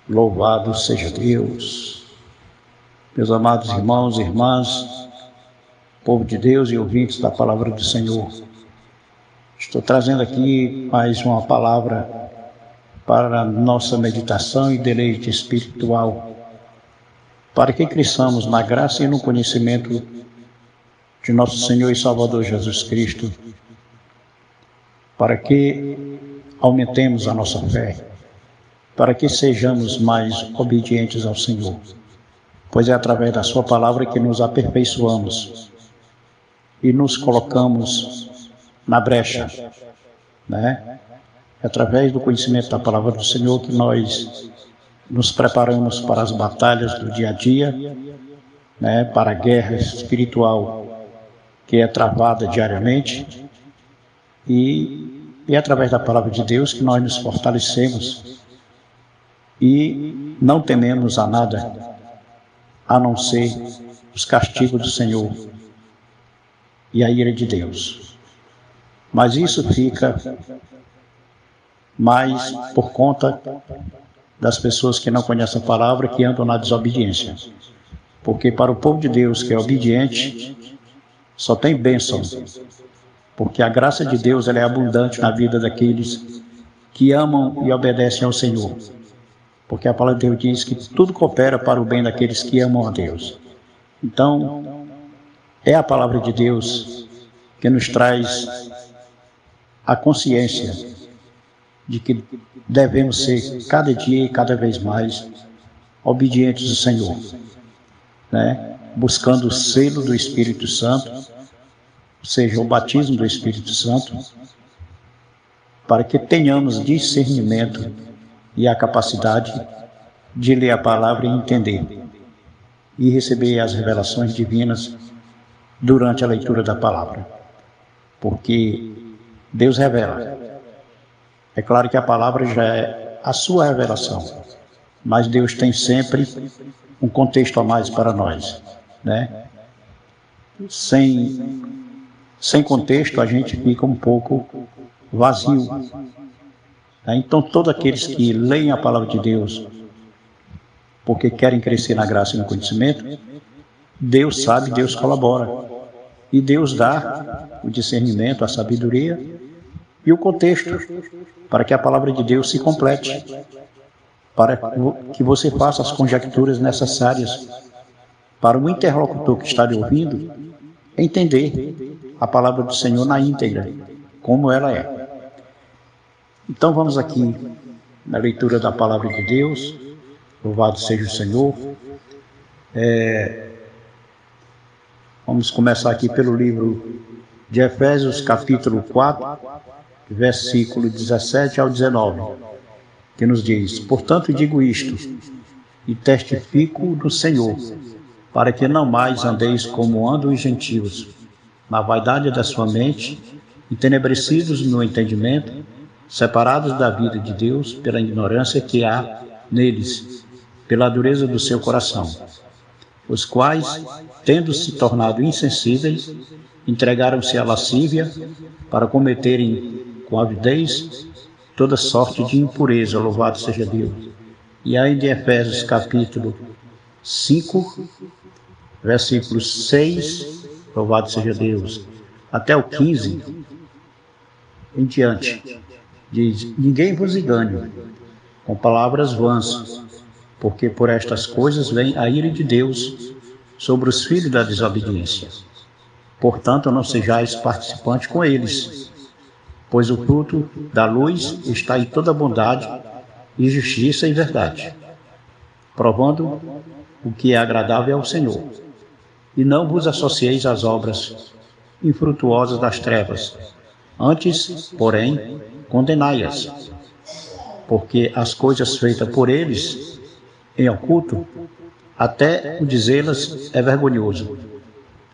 Louvado seja Deus. Meus amados irmãos e irmãs, povo de Deus e ouvintes da palavra do Senhor, estou trazendo aqui mais uma palavra para a nossa meditação e deleite espiritual, para que cresçamos na graça e no conhecimento de nosso Senhor e Salvador Jesus Cristo, para que aumentemos a nossa fé, para que sejamos mais obedientes ao Senhor, pois é através da sua palavra que nos aperfeiçoamos e nos colocamos na brecha, né? É através do conhecimento da palavra do Senhor que nós nos preparamos para as batalhas do dia a dia, né? Para a guerra espiritual que é travada diariamente, e é através da palavra de Deus que nós nos fortalecemos e não tememos a nada, a não ser os castigos do Senhor e a ira de Deus. Mas isso fica mais por conta das pessoas que não conhecem a palavra, que andam na desobediência. Porque para o povo de Deus que é obediente, só tem bênção, porque a graça de Deus ela é abundante na vida daqueles que amam e obedecem ao Senhor. Porque a palavra de Deus diz que tudo coopera para o bem daqueles que amam a Deus. Então, é a palavra de Deus que nos traz a consciência de que devemos ser cada dia e cada vez mais obedientes ao Senhor, né? Buscando o selo do Espírito Santo, ou seja, o batismo do Espírito Santo, para que tenhamos discernimento e a capacidade de ler a palavra e entender, e receber as revelações divinas durante a leitura da palavra. Porque Deus revela. É claro que a palavra já é a sua revelação, mas Deus tem sempre um contexto a mais para nós, né? Sem contexto a gente fica um pouco vazio. Então todos aqueles que leem a palavra de Deus porque querem crescer na graça e no conhecimento, Deus sabe, Deus colabora. E Deus dá o discernimento, a sabedoria e o contexto para que a palavra de Deus se complete, para que você faça as conjecturas necessárias para o interlocutor que está lhe ouvindo entender a palavra do Senhor na íntegra, como ela é. Então vamos aqui na leitura da palavra de Deus. Louvado seja o Senhor. Vamos começar aqui pelo livro de Efésios, capítulo 4, versículo 17 ao 19, que nos diz: Portanto digo isto, e testifico no Senhor, para que não mais andeis como andam os gentios, na vaidade da sua mente, entenebrecidos no entendimento, separados da vida de Deus pela ignorância que há neles, pela dureza do seu coração, os quais, tendo se tornado insensíveis, entregaram-se à lascívia para cometerem com avidez toda sorte de impureza. Louvado seja Deus. E aí de Efésios capítulo 5, versículo 6, louvado seja Deus, até o 15 em diante, diz: Ninguém vos engane com palavras vãs, porque por estas coisas vem a ira de Deus sobre os filhos da desobediência. Portanto, não sejais participantes com eles, pois o fruto da luz está em toda bondade e justiça e verdade, provando o que é agradável ao Senhor. E não vos associeis às obras infrutuosas das trevas, antes, porém, condenai-as, porque as coisas feitas por eles em oculto, até o dizê-las é vergonhoso.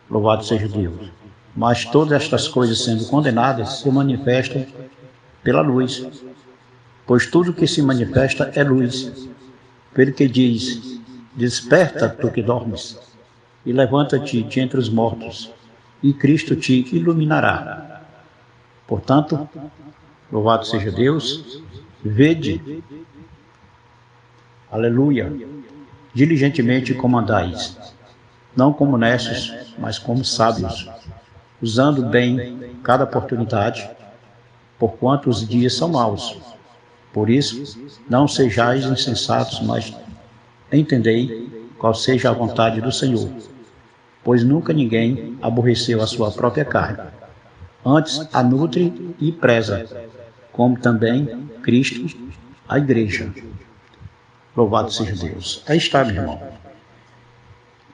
Louvado seja Deus. Mas todas estas coisas sendo condenadas se manifestam pela luz, pois tudo que se manifesta é luz. Pelo que diz: Desperta, tu que dormes, e levanta-te de entre os mortos, e Cristo te iluminará. Portanto, louvado seja Deus, vede Aleluia. Diligentemente comandais, não como necios, mas como sábios, usando bem cada oportunidade, porquanto os dias são maus. Por isso, não sejais insensatos, mas entendei qual seja a vontade do Senhor. Pois nunca ninguém aborreceu a sua própria carne. Antes a nutre e preza, como também Cristo, a igreja. Louvado seja Deus. Aí está, meu irmão.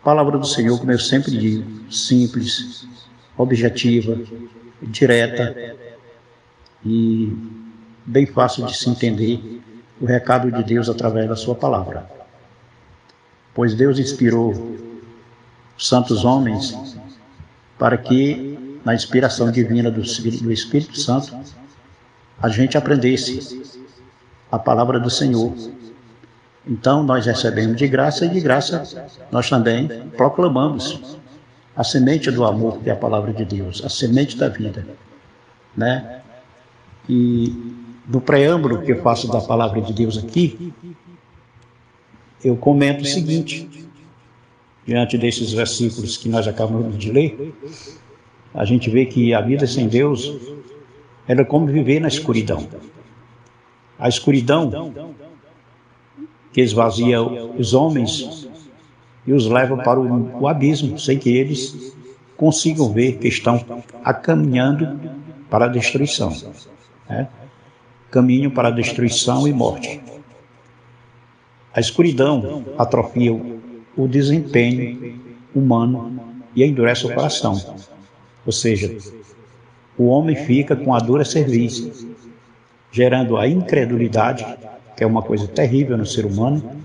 A palavra do Senhor, como eu sempre digo, simples, objetiva, direta e bem fácil de se entender o recado de Deus através da sua palavra. Pois Deus inspirou os santos homens para que, na inspiração divina do Espírito Santo, a gente aprendesse a palavra do Senhor. Então nós recebemos de graça e de graça nós também proclamamos a semente do amor, que é a palavra de Deus, a semente da vida, né? E no preâmbulo que eu faço da palavra de Deus aqui, eu comento o seguinte, diante desses versículos que nós acabamos de ler, a gente vê que a vida sem Deus é como viver na escuridão. A escuridão que esvazia os homens e os leva para o abismo, sem que eles consigam ver que estão caminhando para a destruição, né? Caminho para a destruição e morte. A escuridão atrofia o desempenho humano e endurece o coração. Ou seja, o homem fica com a dura cerviz, gerando a incredulidade, que é uma coisa terrível no ser humano,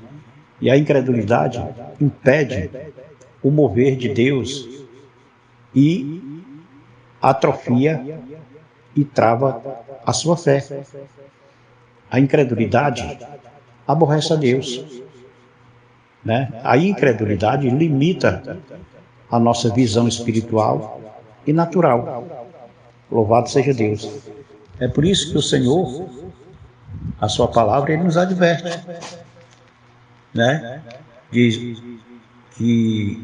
e a incredulidade impede o mover de Deus e atrofia e trava a sua fé. A incredulidade aborrece a Deus, né? A incredulidade limita a nossa visão espiritual e natural. Louvado seja Deus. É por isso que o Senhor, a sua palavra, ele nos adverte, né? Diz que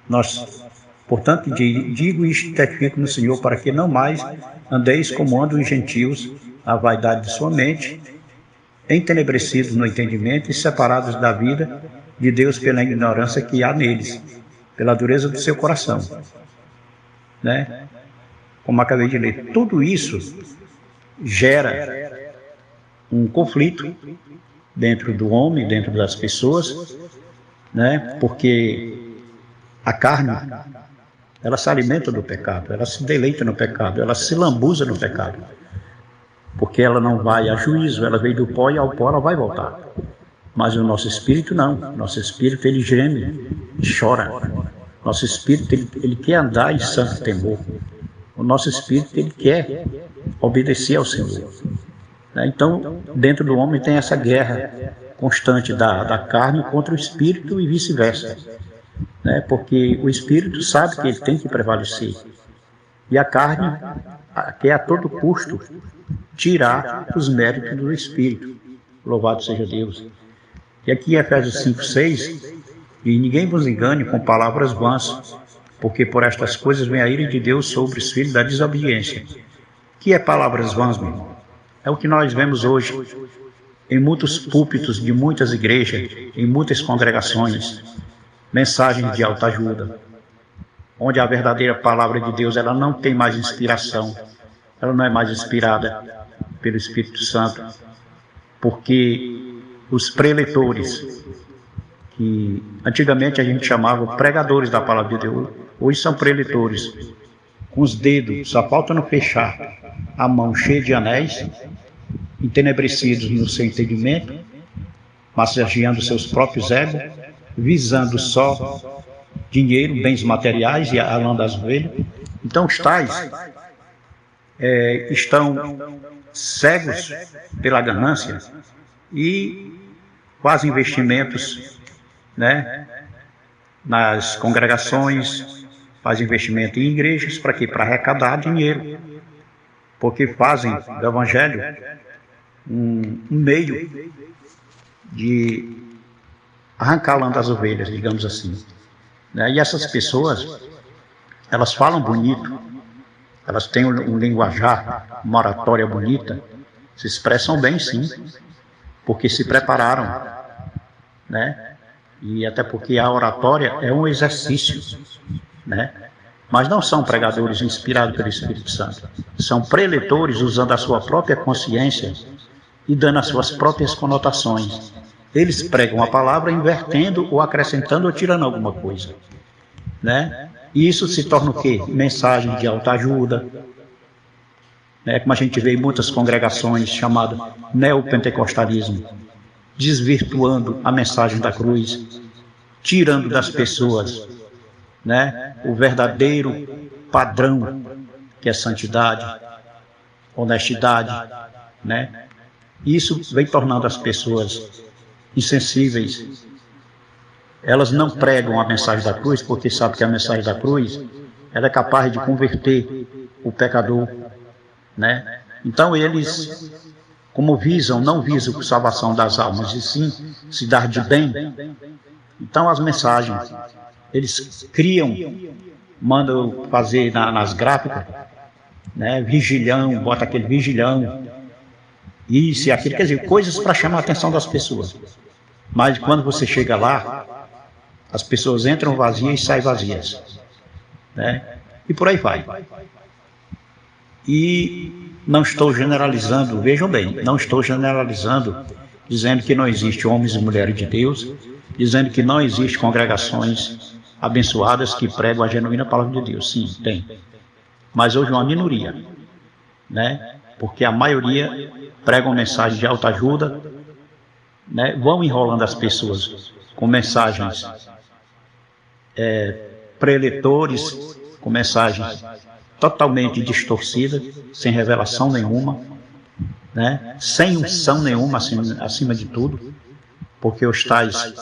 nós, portanto, digo isto, testifico no Senhor, para que não mais andeis como andam os gentios, a vaidade de sua mente, entenebrecidos no entendimento e separados da vida de Deus pela ignorância que há neles, pela dureza do seu coração, né? Como acabei de ler, tudo isso gera um conflito dentro do homem, dentro das pessoas, né? Porque a carne, ela se alimenta do pecado, ela se deleita no pecado, ela se lambuza no pecado, porque ela não vai a juízo, ela veio do pó e ao pó ela vai voltar. Mas o nosso espírito não, nosso espírito ele geme, chora, nosso espírito ele quer andar em santo temor, o nosso espírito ele quer obedecer ao Senhor. Então, dentro do homem tem essa guerra constante da carne contra o espírito e vice-versa, né? Porque o espírito sabe que ele tem que prevalecer e a carne quer a todo custo tirar os méritos do espírito. Louvado seja Deus. E aqui em Efésios 5:6, e ninguém vos engane com palavras vãs, porque por estas coisas vem a ira de Deus sobre os filhos da desobediência. Que é palavras vãs, meu irmão? É o que nós vemos hoje em muitos púlpitos de muitas igrejas, em muitas congregações, mensagens de autoajuda, onde a verdadeira palavra de Deus ela não tem mais inspiração, ela não é mais inspirada pelo Espírito Santo, porque os preletores, que antigamente a gente chamava pregadores da palavra de Deus, hoje são preletores, com os dedos, só falta não fechar a mão cheia de anéis, entenebrecidos no seu entendimento, massageando seus próprios egos, visando só dinheiro, bens materiais e a lã das ovelhas. Então os tais estão cegos pela ganância e fazem investimentos, né, nas congregações, fazem investimento em igrejas, para quê? Para arrecadar dinheiro, porque fazem do evangelho um meio de arrancar a lã das ovelhas, digamos assim, né? E essas pessoas, elas falam bonito, elas têm um linguajar, uma oratória bonita, se expressam bem, sim, porque se prepararam, né? E até porque a oratória é um exercício, né? Mas não são pregadores inspirados pelo Espírito Santo, são preletores usando a sua própria consciência e dando as suas próprias conotações. Eles pregam a palavra invertendo ou acrescentando ou tirando alguma coisa, né? E isso se torna o quê? Mensagem de autoajuda, né? Como a gente vê em muitas congregações chamado neopentecostalismo, desvirtuando a mensagem da cruz, tirando das pessoas, né, o verdadeiro padrão, que é santidade, honestidade, né? Isso vem tornando as pessoas insensíveis. Elas não pregam a mensagem da cruz porque sabem que a mensagem da cruz ela é capaz de converter o pecador, né? Então eles, como não visam a salvação das almas, e sim se dar de bem. Então as mensagens, eles criam, mandam fazer nas gráficas, né, vigilhão, bota aquele vigilhão, isso e aquilo, quer dizer, coisas para chamar a atenção das pessoas. Mas quando você chega lá, as pessoas entram vazias e saem vazias, né? E por aí vai. E não estou generalizando, vejam bem, não estou generalizando, dizendo que não existe homens e mulheres de Deus, dizendo que não existe congregações abençoadas que pregam a genuína palavra de Deus. Sim, tem. Mas hoje é uma minoria, né? Porque a maioria pregam mensagem de autoajuda, né? Vão enrolando as pessoas com mensagens preletores, com mensagens totalmente distorcidas, sem revelação nenhuma, né? Sem unção nenhuma acima de tudo, porque os tais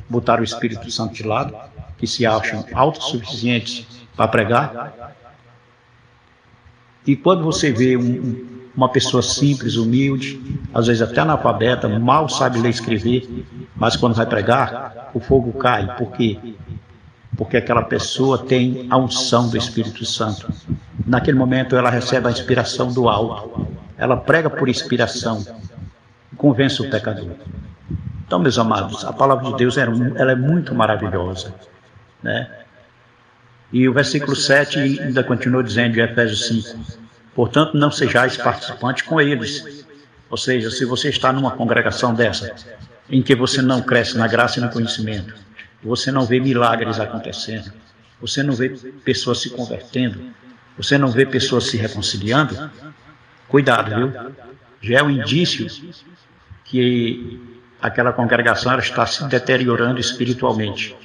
botaram o Espírito Santo de lado, que se acham autossuficientes para pregar. E quando você vê uma pessoa simples, humilde, às vezes até analfabeta, mal sabe ler e escrever, mas quando vai pregar, o fogo cai. Por quê? Porque aquela pessoa tem a unção do Espírito Santo. Naquele momento ela recebe a inspiração do alto. Ela prega por inspiração, convence o pecador. Então, meus amados, a palavra de Deus ela é muito maravilhosa, né? E o versículo 7 ainda continua dizendo, de Efésios 5, portanto, não sejais participantes com eles. Ou seja, se você está numa congregação dessa, em que você não cresce na graça e no conhecimento, você não vê milagres acontecendo, você não vê pessoas se convertendo, você não vê pessoas se reconciliando, cuidado, viu? Já é um indício que aquela congregação ela está se deteriorando espiritualmente.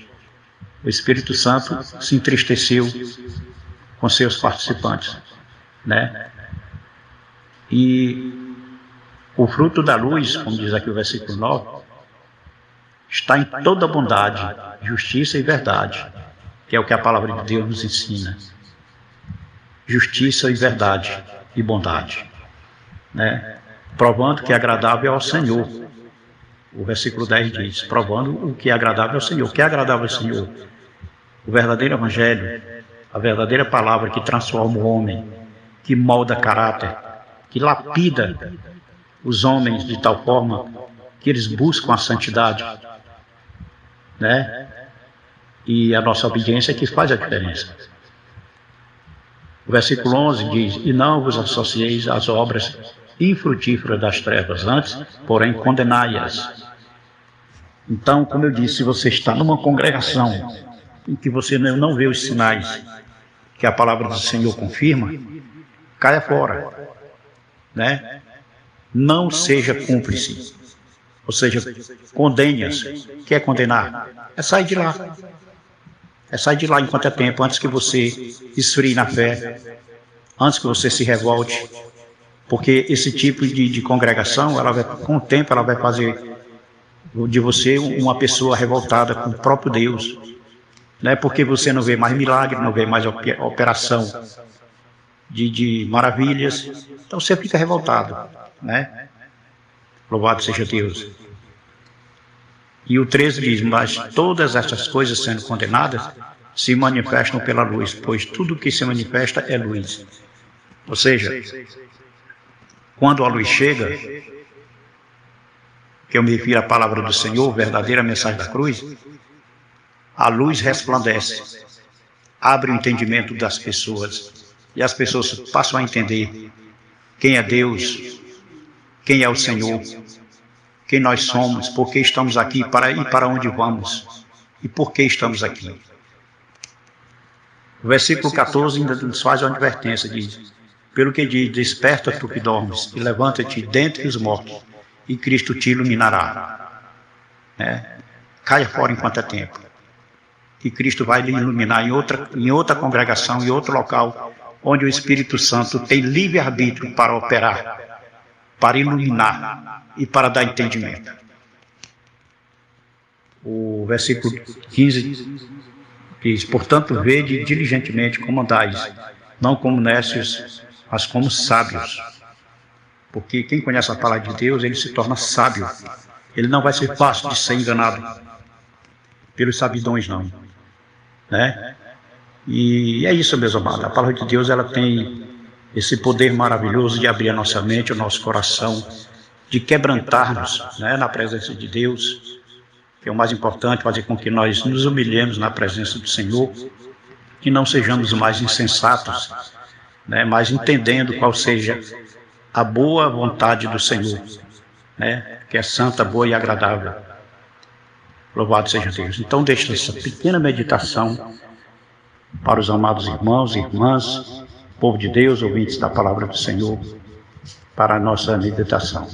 O Espírito Santo se entristeceu com seus participantes, né? E o fruto da luz, como diz aqui o versículo 9, está em toda bondade, justiça e verdade, que é o que a palavra de Deus nos ensina. Justiça e verdade e bondade, né? Provando que é agradável ao Senhor. O versículo 10 diz, provando o que é agradável ao Senhor. O que é agradável ao Senhor? O verdadeiro evangelho, a verdadeira palavra que transforma o homem, que molda caráter, que lapida os homens de tal forma que eles buscam a santidade, né? E a nossa obediência é que faz a diferença. O versículo 11 diz, e não vos associeis às obras infrutíferas das trevas, antes, porém, condenai-as. Então, como eu disse, se você está numa congregação em que você não vê os sinais que a palavra do Senhor confirma, caia fora, né? Não seja cúmplice, ou seja, condene-as. O que é condenar? É sair de lá. É sair de lá enquanto é tempo, antes que você esfrie na fé, antes que você se revolte, porque esse tipo de congregação, com o tempo, ela vai fazer de você uma pessoa revoltada com o próprio Deus, né? Porque você não vê mais milagre, não vê mais operação de maravilhas, então você fica revoltado, né? Louvado seja Deus. E o 13 diz, mas todas essas coisas sendo condenadas se manifestam pela luz, pois tudo que se manifesta é luz. Ou seja, quando a luz chega, que eu me refiro à palavra do Senhor, verdadeira mensagem da cruz, a luz resplandece, abre o entendimento das pessoas, e as pessoas passam a entender quem é Deus, quem é o Senhor, quem nós somos, por que estamos aqui e para onde vamos, e por que estamos aqui. O versículo 14 ainda nos faz uma advertência, diz, pelo que diz, desperta tu que dormes, e levanta-te dentre os mortos, e Cristo te iluminará. Caia fora enquanto é tempo. Que Cristo vai lhe iluminar em outra congregação, em outro local, onde o Espírito Santo tem livre-arbítrio para operar, para iluminar e para dar entendimento. O versículo 15 diz, portanto, vede diligentemente como andais, não como necios, mas como sábios. Porque quem conhece a palavra de Deus, ele se torna sábio. Ele não vai ser fácil de ser enganado pelos sabidões, não. E é isso, meus amados. A palavra de Deus, ela tem esse poder maravilhoso de abrir a nossa mente, o nosso coração, de quebrantar-nos na presença de Deus, que é o mais importante, fazer com que nós nos humilhemos na presença do Senhor, que não sejamos mais insensatos, mas entendendo qual seja a boa vontade do Senhor, que é santa, boa e agradável. Louvado seja Deus. Então deixa essa pequena meditação para os amados irmãos e irmãs, povo de Deus, ouvintes da palavra do Senhor, para a nossa meditação.